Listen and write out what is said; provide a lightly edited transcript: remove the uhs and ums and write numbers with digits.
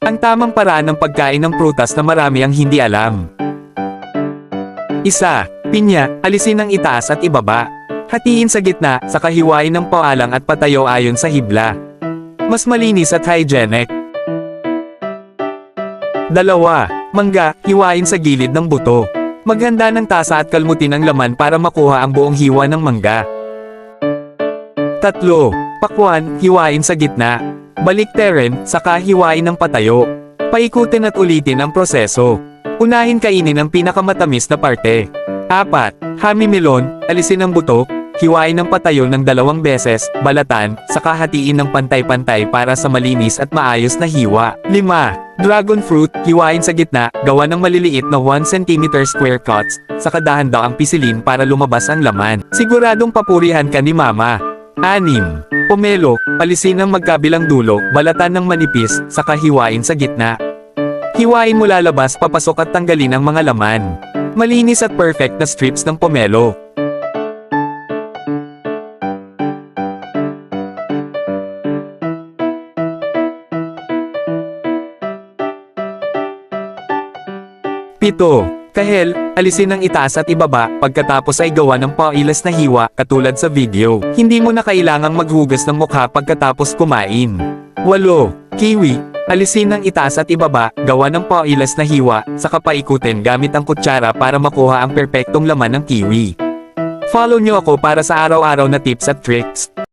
Ang tamang paraan ng pagkain ng prutas na marami ang hindi alam. Isa, pinya, alisin ang itaas at ibaba. Hatiin sa gitna, saka hiwain ng paalang at patayo ayon sa hibla. Mas malinis at hygienic. Dalawa, mangga, hiwain sa gilid ng buto. Maghanda ng tasa at kalmutin ang laman para makuha ang buong hiwa ng mangga. Tatlo, pakwan, hiwain sa gitna. Baliktarin, saka hiwain ng patayo. Paikutin at ulitin ang proseso. Unahin kainin ang pinakamatamis na parte. 4. Hami-melon, alisin ang buto, hiwain ng patayo ng 2 beses, balatan, saka hatiin ng pantay-pantay para sa malinis at maayos na hiwa. 5. Dragon fruit, hiwain sa gitna, gawa ng maliliit na 1 cm square cuts, saka dahan-daw ang pisilin para lumabas ang laman. Siguradong papurihan ka ni mama. 6. Pomelo, palisin ang magkabilang dulo, balatan ng manipis, saka hiwain sa gitna. Hiwain mula labas papasok at tanggalin ang mga laman. Malinis at perfect na strips ng pomelo. Pito, kahel, alisin ang itaas at ibaba, pagkatapos ay gawa ng pailas na hiwa, katulad sa video. Hindi mo na kailangang maghugas ng mukha pagkatapos kumain. 8. Kiwi, alisin ang itaas at ibaba, gawa ng pailas na hiwa, saka paikutin gamit ang kutsara para makuha ang perpektong laman ng kiwi. Follow nyo ako para sa araw-araw na tips at tricks.